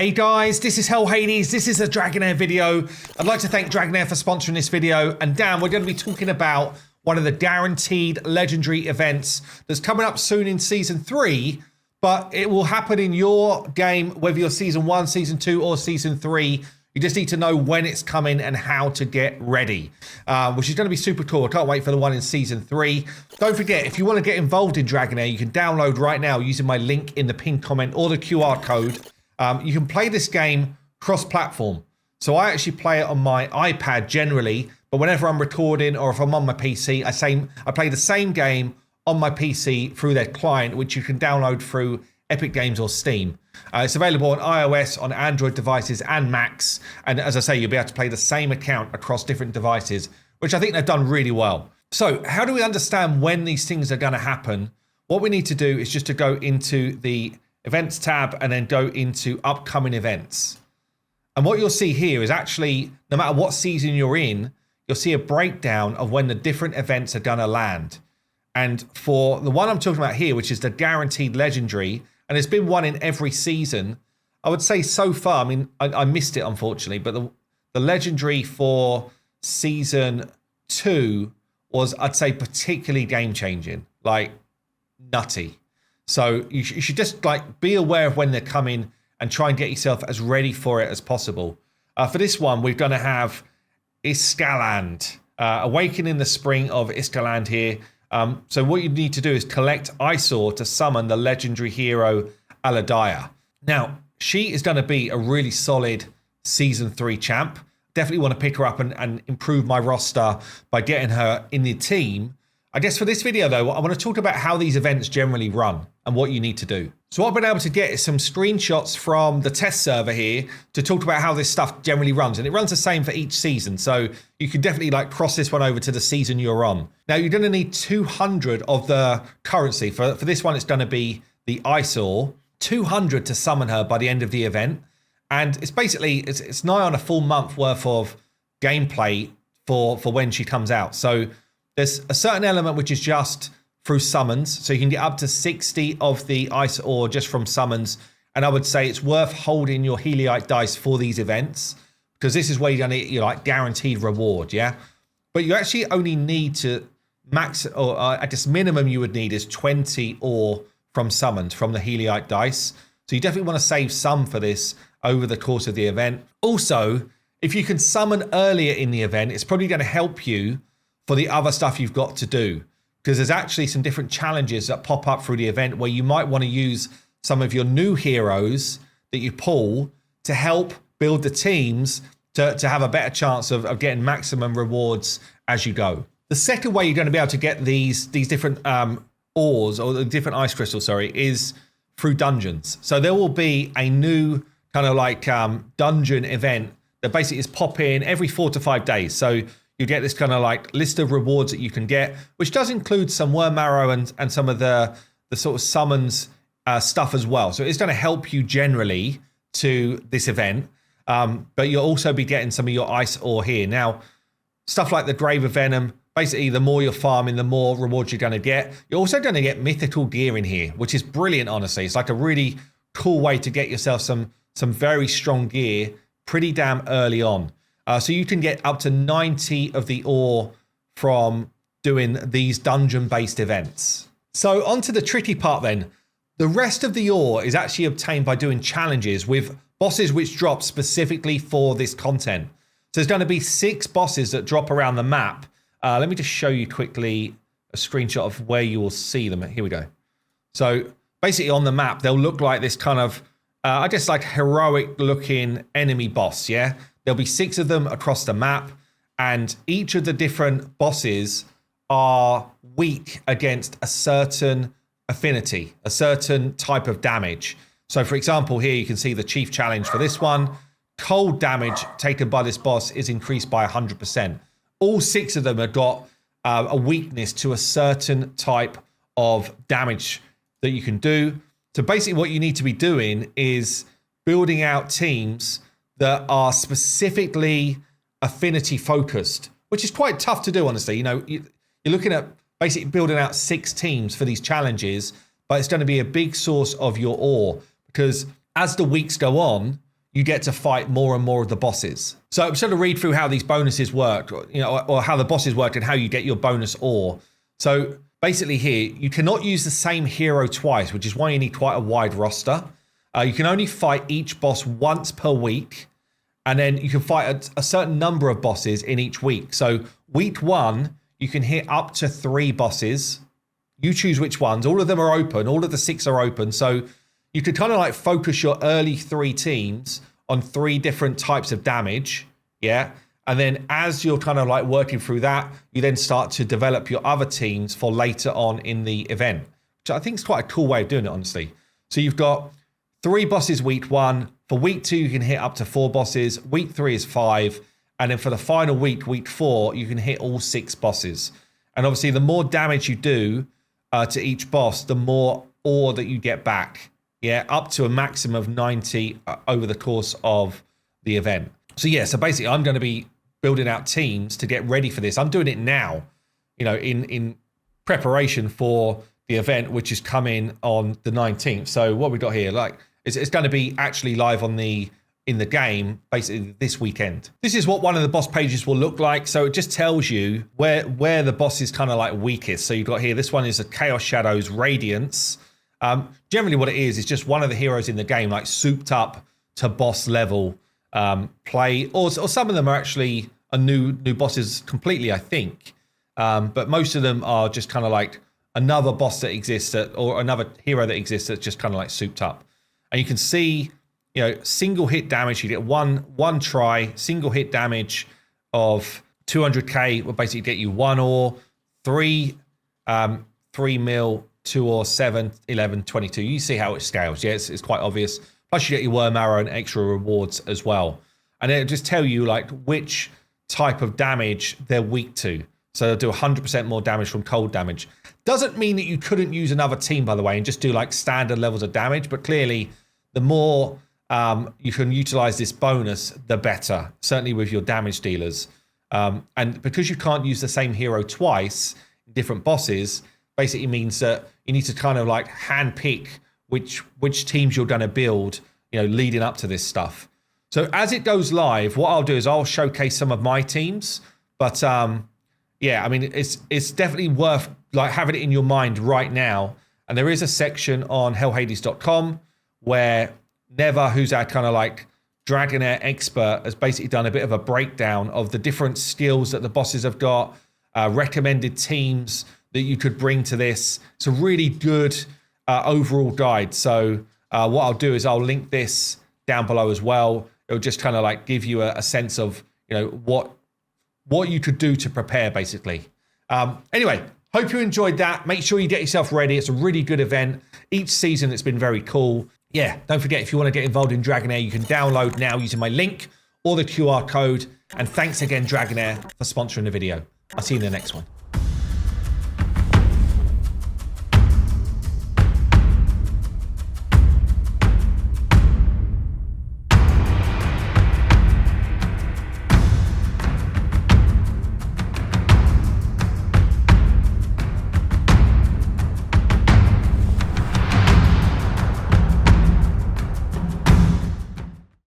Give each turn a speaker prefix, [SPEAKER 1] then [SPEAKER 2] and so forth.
[SPEAKER 1] Hey guys, this is Hell Hades. This is a Dragonheir video. I'd like to thank Dragonheir for sponsoring this video. And Dan, we're going to be talking about one of the guaranteed legendary events that's coming up soon in Season 3, but it will happen in your game, whether you're Season 1, Season 2, or Season 3. You just need to know when it's coming and how to get ready, which is going to be super cool. I can't wait for the one in Season 3. Don't forget, if you want to get involved in Dragonheir, you can download right now using my link in the pinned comment or the QR code. You can play this game cross-platform. So I actually play it on my iPad generally, but whenever I'm recording or if I'm on my PC, I play the same game on my PC through their client, which you can download through Epic Games or Steam. It's available on iOS, on Android devices and Macs. And as I say, you'll be able to play the same account across different devices, which I think they've done really well. So how do we understand when these things are going to happen? What we need to do is just to go into the events tab and then go into upcoming events. And what you'll see here is actually, no matter what season you're in, you'll see a breakdown of when the different events are going to land. And for the one I'm talking about here, which is the guaranteed legendary, and there's been one in every season, I would say so far, I mean, I missed it unfortunately, but the legendary for season 2 was, I'd say, particularly game changing, like nutty. So you should just like be aware of when they're coming and try and get yourself as ready for it as possible. For this one, we're going to have Iskaland, Awakening the Spring of Iskaland here. So what you need to do is collect Isoar to summon the legendary hero Aladaya. Now, she is going to be a really solid Season 3 champ. Definitely want to pick her up and improve my roster by getting her in the team. I guess for this video, though, I want to talk about how these events generally run and what you need to do. So what I've been able to get is some screenshots from the test server here to talk about how this stuff generally runs. And it runs the same for each season. So you can definitely like cross this one over to the season you're on. Now, you're going to need 200 of the currency. For this one, it's going to be the Isoar. 200 to summon her by the end of the event. And it's basically, it's nigh on a full month worth of gameplay for when she comes out. So there's a certain element which is just through summons. So you can get up to 60 of the Isoar just from summons. And I would say it's worth holding your Heliite dice for these events, because this is where you're going to get your like guaranteed reward, yeah? But you actually only need to max, or I guess minimum you would need is 20 ore from summons from the Heliite dice. So you definitely want to save some for this over the course of the event. Also, if you can summon earlier in the event, it's probably going to help you for the other stuff you've got to do, because there's actually some different challenges that pop up through the event where you might want to use some of your new heroes that you pull to help build the teams to have a better chance of getting maximum rewards as you go. The second way you're going to be able to get these different ores, or the different ice crystals, sorry, is through dungeons. So there will be a new kind of like dungeon event that basically is pop in every 4 to 5 days. So you get this kind of like list of rewards that you can get, which does include some worm marrow and some of the sort of summons stuff as well. So it's going to help you generally to this event, but you'll also be getting some of your ice ore here. Now, stuff like the Grave of Venom, basically the more you're farming, the more rewards you're going to get. You're also going to get mythical gear in here, which is brilliant, honestly. It's like a really cool way to get yourself some very strong gear pretty damn early on. So you can get up to 90 of the ore from doing these dungeon-based events. So on to the tricky part then. The rest of the ore is actually obtained by doing challenges with bosses which drop specifically for this content. So there's going to be 6 bosses that drop around the map. Let me just show you quickly a screenshot of where you will see them. Here we go. So basically on the map, they'll look like this kind of, I guess like heroic looking enemy boss, yeah? There'll be 6 of them across the map, and each of the different bosses are weak against a certain affinity, a certain type of damage. So for example, here you can see the chief challenge for this one. Cold damage taken by this boss is increased by 100%. All 6 of them have got a weakness to a certain type of damage that you can do. So basically what you need to be doing is building out teams that are specifically affinity focused, which is quite tough to do, honestly. You know, you're looking at basically building out 6 teams for these challenges, but it's going to be a big source of your ore, because as the weeks go on, you get to fight more and more of the bosses. So I'm just going to read through how these bonuses work, or how the bosses work and how you get your bonus ore. So basically here, you cannot use the same hero twice, which is why you need quite a wide roster. You can only fight each boss once per week, and then you can fight a certain number of bosses in each week. So week 1, you can hit up to 3 bosses. You choose which ones. All of them are open. All of the 6 are open. So you could kind of like focus your early 3 teams on 3 different types of damage. Yeah. And then as you're kind of like working through that, you then start to develop your other teams for later on in the event, which I think is quite a cool way of doing it, honestly. So you've got 3 bosses week 1. For week 2, you can hit up to 4 bosses. Week 3 is 5. And then for the final week, week 4, you can hit all 6 bosses. And obviously, the more damage you do to each boss, the more ore that you get back. Yeah, up to a maximum of 90 over the course of the event. So yeah, so basically, I'm going to be building out teams to get ready for this. I'm doing it now, in preparation for the event, which is coming on the 19th. So what we got here, like, it's going to be actually live in the game basically this weekend. This is what one of the boss pages will look like. So it just tells you where the boss is kind of like weakest. So you've got here, this one is a Chaos Shadows Radiance. Generally what it is just one of the heroes in the game, like souped up to boss level play, or some of them are actually new bosses completely, I think. But most of them are just kind of like another boss that exists or another hero that exists that's just kind of like souped up. And you can see, single hit damage. You get one try, single hit damage of 200k will basically get you 1 ore, 3 mil, 2 ore, 7, 11, 22. You see how it scales. Yeah, it's quite obvious. Plus you get your worm arrow and extra rewards as well. And it'll just tell you like which type of damage they're weak to. So they'll do 100% more damage from cold damage. Doesn't mean that you couldn't use another team, by the way, and just do like standard levels of damage. But clearly, the more you can utilize this bonus, the better, certainly with your damage dealers. And because you can't use the same hero twice, different bosses, basically means that you need to kind of like hand pick which teams you're going to build, leading up to this stuff. So as it goes live, what I'll do is I'll showcase some of my teams. But yeah, I mean, it's definitely worth like having it in your mind right now. And there is a section on hellhades.com where Never, who's our kind of like Dragonheir expert, has basically done a bit of a breakdown of the different skills that the bosses have got, recommended teams that you could bring to this. It's a really good overall guide. So what I'll do is I'll link this down below as well. It'll just kind of like give you a sense of, what you could do to prepare, basically. Anyway, hope you enjoyed that. Make sure you get yourself ready. It's a really good event. Each season it's been very cool. Yeah, don't forget, if you want to get involved in Dragonheir, you can download now using my link or the QR code. And thanks again, Dragonheir, for sponsoring the video. I'll see you in the next one.